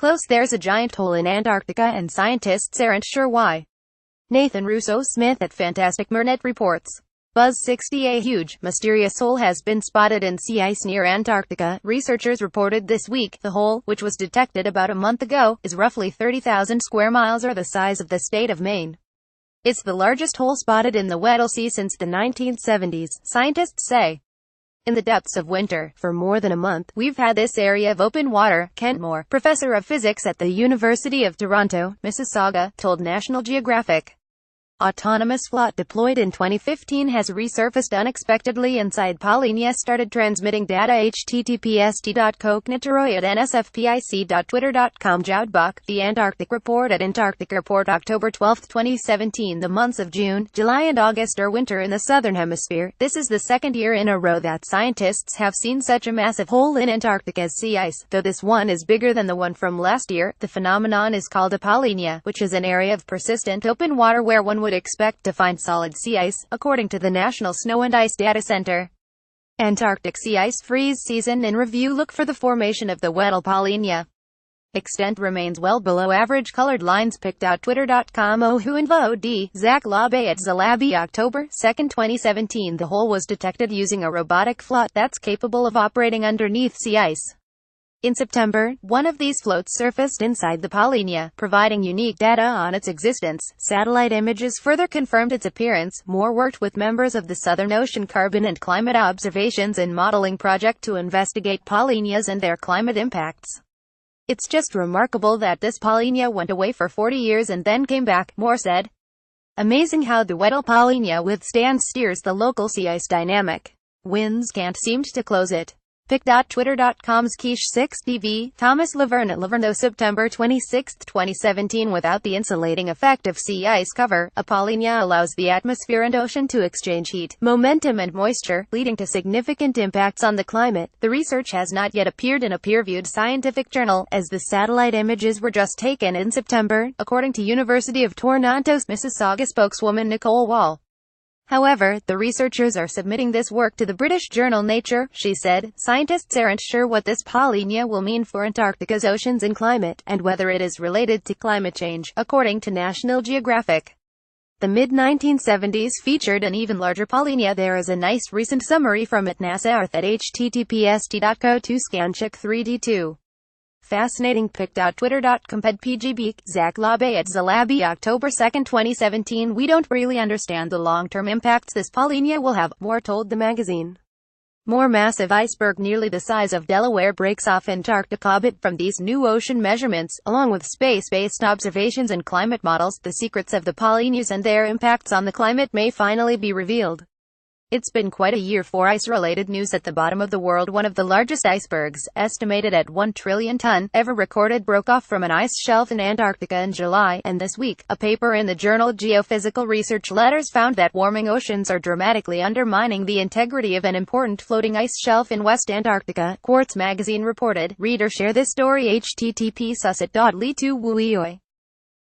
close there's a giant hole in Antarctica and scientists aren't sure why. Nathan Russo-Smith at Fantastic Mernet reports. Buzz 60, a huge, mysterious hole has been spotted in sea ice near Antarctica, researchers reported this week. The hole, which was detected about a month ago, is roughly 30,000 square miles or the size of the state of Maine. It's the largest hole spotted in the Weddell Sea since the 1970s, scientists say. In the depths of winter, for more than a month, we've had this area of open water, Kent Moore, professor of physics at the University of Toronto, Mississauga, told National Geographic. Autonomous float deployed in 2015 has resurfaced unexpectedly inside Polynia, started transmitting data. https://nsfpic.twitter.com. Joudbach, The Antarctic Report at Antarctic Report, October 12, 2017. The months of June, July and August are winter in the southern hemisphere. This is the second year in a row that scientists have seen such a massive hole in Antarctic as sea ice, though this one is bigger than the one from last year. The phenomenon is called a polynia, which is an area of persistent open water where one would expect to find solid sea ice, according to the National Snow and Ice Data Center. Antarctic sea ice freeze season in review. Look for the formation of the Weddell polynia. Extent remains well below average. Colored lines picked out. Twitter.com. Ohuinvo D. Zach Labe at Zalabi, October 2, 2017. The hole was detected using a robotic float that's capable of operating underneath sea ice. In September, one of these floats surfaced inside the polynia, providing unique data on its existence. Satellite images further confirmed its appearance. Moore worked with members of the Southern Ocean Carbon and Climate Observations and Modeling Project to investigate polynias and their climate impacts. It's just remarkable that this polynia went away for 40 years and then came back, Moore said. Amazing how the Weddell polynia withstands steers the local sea ice dynamic. Winds can't seem to close it. Pic.twitter.com's Quiche 6DV, Thomas Laverne at Laverne. September 26, 2017. Without the insulating effect of sea ice cover, a polynia allows the atmosphere and ocean to exchange heat, momentum and moisture, leading to significant impacts on the climate. The research has not yet appeared in a peer-reviewed scientific journal, as the satellite images were just taken in September, according to University of Toronto's Mississauga spokeswoman Nicole Wall. However, the researchers are submitting this work to the British journal Nature, she said. Scientists aren't sure what this polynia will mean for Antarctica's oceans and climate, and whether it is related to climate change, according to National Geographic. The mid-1970s featured an even larger polynia. There is a nice recent summary from it. NASA Earth at https://.co2scancheck3d2. Fascinating. Pic.twitter.com. PGB, Zach Labe at Zalabi, October 2, 2017. We don't really understand the long-term impacts this polynia will have, Moore told the magazine. More massive iceberg nearly the size of Delaware breaks off Antarctica. But from these new ocean measurements, along with space-based observations and climate models, the secrets of the polynias and their impacts on the climate may finally be revealed. It's been quite a year for ice-related news at the bottom of the world. One of the largest icebergs, estimated at 1 trillion ton, ever recorded, broke off from an ice shelf in Antarctica in July, and this week, a paper in the journal Geophysical Research Letters found that warming oceans are dramatically undermining the integrity of an important floating ice shelf in West Antarctica, Quartz magazine reported. Reader, share this story. http://sussit.ly2wuioi